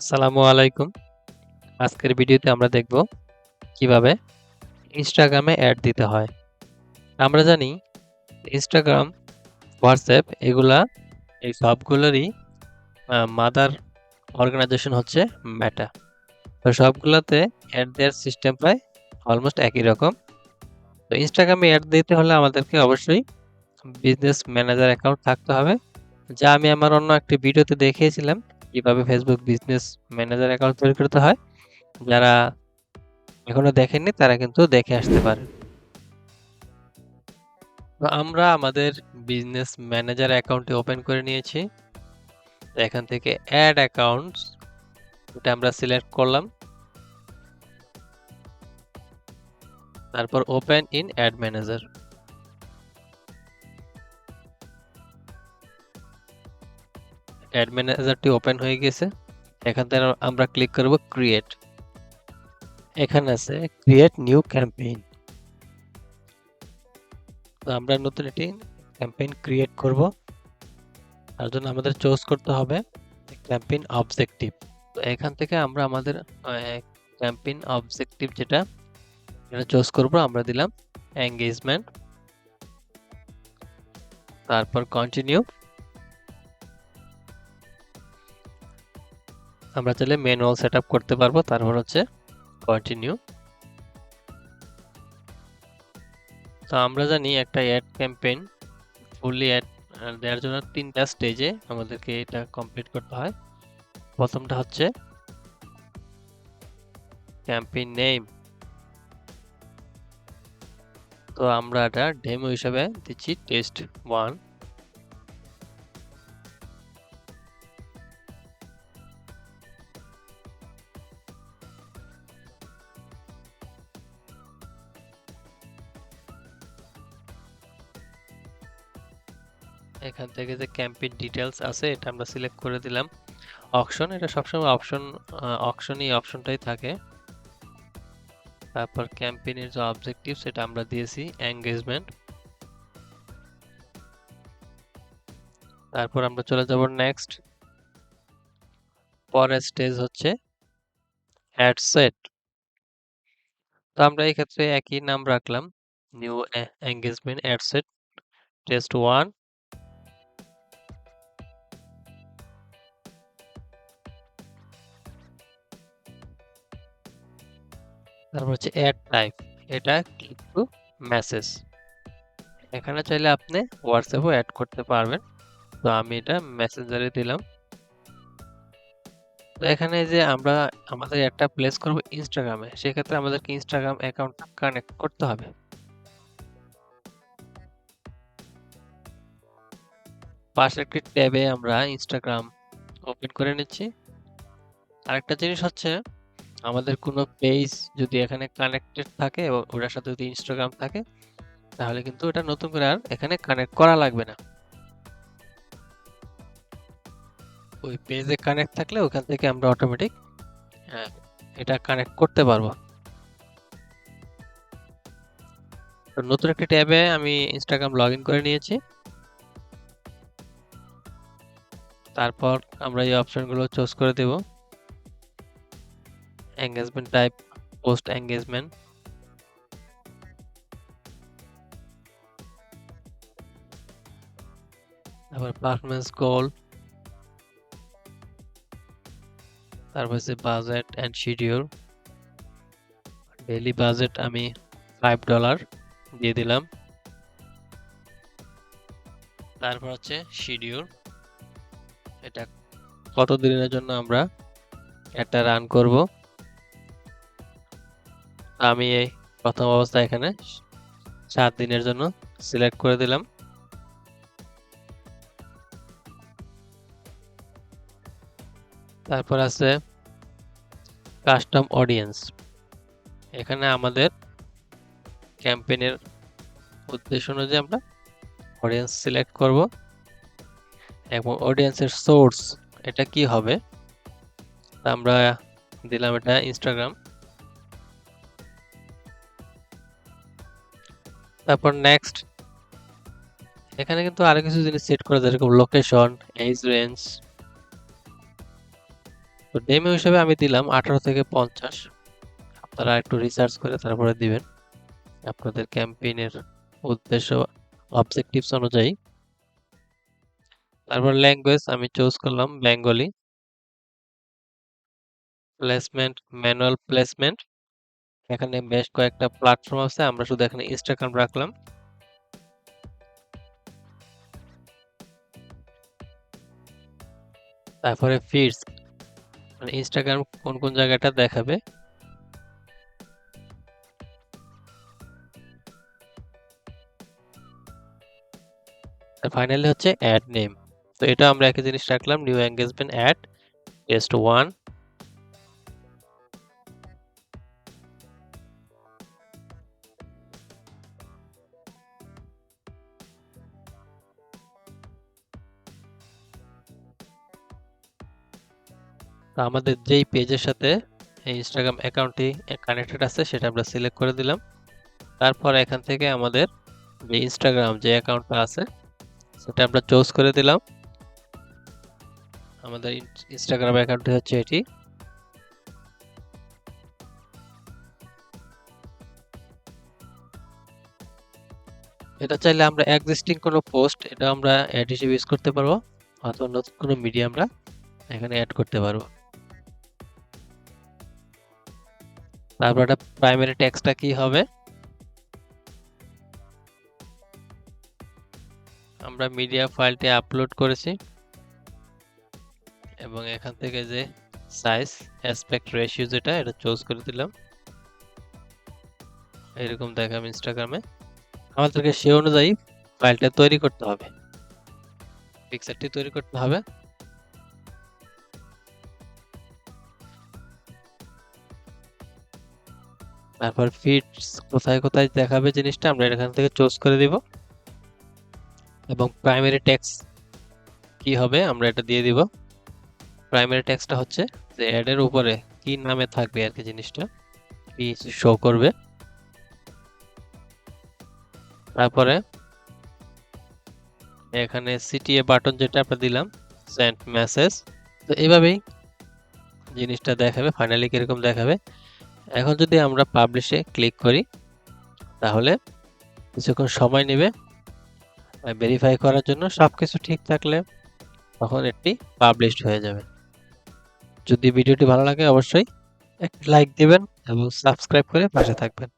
আসসালামু আলাইকুম। আজকের ভিডিওতে আমরা দেখব কিভাবে ইনস্টাগ্রামে অ্যাড দিতে হয়। আমরা জানি ইনস্টাগ্রাম, হোয়াটসঅ্যাপ এগুলা এই সবগুলোরই মাদার অর্গানাইজেশন হচ্ছে মেটা। তো সবগুলাতে অ্যাড দেওয়ার সিস্টেম প্রায় অলমোস্ট একই রকম। তো ইনস্টাগ্রামে অ্যাড দিতে হলে আমাদেরকে অবশ্যই বিজনেস ম্যানেজার অ্যাকাউন্ট থাকতে হবে। যা আমি আমার অন্য একটি ভিডিওতে দেখিয়েছিলাম কিভাবে ফেসবুক বিজনেস ম্যানেজার অ্যাকাউন্ট তৈরি করতে হয়। যারা এখনো দেখেননি তারা কিন্তু দেখে আসতে পারেন। তো আমরা আমাদের বিজনেস ম্যানেজার অ্যাকাউন্টটি ওপেন করে নিয়েছি। তো এখান থেকে অ্যাড অ্যাকাউন্টস এটা আমরা সিলেক্ট করলাম। তারপর open in ad manager. Ad ম্যানেজারটি ওপেন হয়ে গেছে। এখান থেকে আমরা ক্লিক করব ক্রিয়েট। এখানে আছে ক্রিয়েট নিউ ক্যাম্পেইন। তো আমরা নতুন একটি ক্যাম্পেইন ক্রিয়েট করব। তার জন্য আমাদের চুজ করতে হবে ক্যাম্পেইন অবজেক্টিভ। তো এখান থেকে আমরা আমাদের ক্যাম্পেইন অবজেক্টিভ যেটা চুজ করব, আমরা দিলাম এঙ্গেজমেন্ট, তারপর কন্টিনিউ। আমরা চাইলে ম্যানুয়াল সেটআপ করতে পারবো, তারপর হচ্ছে কন্টিনিউ। তো আমরা জানি একটা অ্যাড ক্যাম্পেইন ফুললি অ্যাড দেওয়ার জন্য 3টা স্টেজে আমাদেরকে এটা কমপ্লিট করতে হয়। প্রথমটা হচ্ছে ক্যাম্পেইন নেম। তো আমরা এটা ডেমো হিসাবে দিচ্ছি টেস্ট 1। এখান থেকে যে ক্যাম্পেইন ডিটেলস আছে এটা আমরা সিলেক্ট করে দিলাম। অকশন, এটা সবসময় অকশনই অপশনটাই থাকে। তারপর ক্যাম্পেইনের যে অবজেক্টিভ সেটা আমরা দিয়েছি এঙ্গেজমেন্ট। তারপর আমরা চলে যাব নেক্সট। পরের স্টেজ হচ্ছে অ্যাড সেট। তো আমরা এই ক্ষেত্রে একই নাম রাখলাম, new engagement ad set test 1। তারপর হচ্ছে অ্যাড টাইপ, এটা ক্লিক টু মেসেজ। এখানে চাইলে আপনি হোয়াটসঅ্যাপও অ্যাড করতে পারবেন। তো আমি এটা মেসেঞ্জারে দিলাম। তো এখানে যে আমরা আমাদের একটা প্লেস করব ইনস্টাগ্রামে, সেক্ষেত্রে আমাদেরকে ইনস্টাগ্রাম অ্যাকাউন্টটা কানেক্ট করতে হবে। পাশে একটি ট্যাবে আমরা ইনস্টাগ্রাম ওপেন করে নিচ্ছি। আরেকটা জিনিস হচ্ছে আমাদের কোনো পেজ যদি এখানে কানেক্টেড থাকে এবং ওটার সাথে যদি ইনস্টাগ্রাম থাকে, তাহলে কিন্তু এটা নতুন করে আর এখানে কানেক্ট করা লাগবে না। ওই পেজে কানেক্ট থাকলে ওখান থেকে আমরা অটোমেটিক এটা কানেক্ট করতে পারবো। তো নতুন একটি ট্যাবে আমি ইনস্টাগ্রাম লগ ইন করে নিয়েছি। তারপর আমরা এই অপশনগুলো চুজ করে দেব। এঙ্গেজমেন্ট টাইপ পোস্ট এঙ্গেজমেন্ট, তারপর পারফরম্যান্স গোল, তারপর হচ্ছে budget and schedule. Daily budget আমি $5 দিয়ে দিলাম। তারপর হচ্ছে শিডিউল, এটা কত দিনের জন্য আমরা এটা রান করব। আমি এই প্রথম অবস্থায় এখানে 7 দিনের জন্য সিলেক্ট করে দিলাম। তারপর আছে কাস্টম অডিয়েন্স। এখানে আমাদের ক্যাম্পেইনের উদ্দেশ্য অনুযায়ী আমরা অডিয়েন্স সিলেক্ট করব এবং অডিয়েন্সের সোর্স এটা কি হবে, আমরা দিলাম এটা ইনস্টাগ্রাম। তারপর নেক্সট। এখানে কিন্তু আরো কিছু জিনিস সেট করা যায়, যেরকম লোকেশন, এজ রেঞ্জ, তো ডেমো হিসেবে আমি দিলাম 18 থেকে 50। আপনারা একটু রিসার্চ করে তারপরে দিবেন আপনাদের ক্যাম্পেইনের উদ্দেশ্য অবজেক্টিভস অনুযায়ী। তারপর ল্যাঙ্গুয়েজ আমি চুজ করলাম বেঙ্গলি। প্লেসমেন্ট, ম্যানুয়াল প্লেসমেন্ট, এখানে বেশ কয়েকটা প্ল্যাটফর্ম আছে, আমরা শুধু এখানে ইনস্টাগ্রাম রাখলাম। তারপরে ফিডস, মানে ইনস্টাগ্রাম কোন কোন জায়গাটা দেখাবে। ফাইনালি হচ্ছে অ্যাড নেম, তো এটা আমরা একই জিনিস রাখলাম, নিউ এঙ্গেজমেন্ট অ্যাড টেস্ট 1। তো আমাদের যেই পেজের সাথে এই ইনস্টাগ্রাম অ্যাকাউন্টটি কানেক্টেড আছে সেটা আমরা সিলেক্ট করে দিলাম। তারপর এখান থেকে আমাদের যে ইনস্টাগ্রাম যে অ্যাকাউন্টটা আছে সেটা আমরা চুজ করে দিলাম। আমাদের ইনস্টাগ্রাম অ্যাকাউন্টটি হচ্ছে এটি। এটা চাইলে আমরা এক্সিস্টিং কোনো পোস্ট এটা আমরা অ্যাড হিসেবে ইউজ করতে পারবো, অথবা নতুন কোনো মিডিয়া আমরা এখানে অ্যাড করতে পারবো। তারপর এটা প্রাইমারি টেক্সটটা কি হবে, আমরা মিডিয়া ফাইলটি আপলোড করেছি এবং এখান থেকে যে সাইজ অ্যাসপেক্ট রেশিও যেটা এটা চুজ করে দিলাম। এরকম দেখাবে ইনস্টাগ্রামে। আমাদেরকে সে অনুযায়ী ফাইলটা তৈরি করতে হবে, পিকচারটি তৈরি করতে হবে। তারপর ফিডস কোথায় কোথায় দেখাবে জিনিসটা আমরা এখান থেকে চুজ করে দিব, এবং প্রাইমারি টেক্সট কি হবে আমরা এটা দিয়ে দিব। প্রাইমারি টেক্সটটা হচ্ছে যে অ্যাড এর উপরে কি নামে থাকবে আর কি, জিনিসটা কি শো করবে। তারপরে এখানে সিটিএ বাটন যেটা আমরা দিলাম, সেন্ড মেসেজ। তো এইভাবেই জিনিসটা দেখাবে, ফাইনালি কিরকম দেখাবে। এখন যদি আমরা পাবলিশে ক্লিক করি তাহলে কিছুক্ষণ সময় নেবে ভেরিফাই করার জন্য, সবকিছু ঠিক থাকলে তখন এটি পাবলিশড হয়ে যাবে। যদি ভিডিওটি ভালো লাগে অবশ্যই একটা লাইক দিবেন এবং সাবস্ক্রাইব করে পাশে থাকবেন।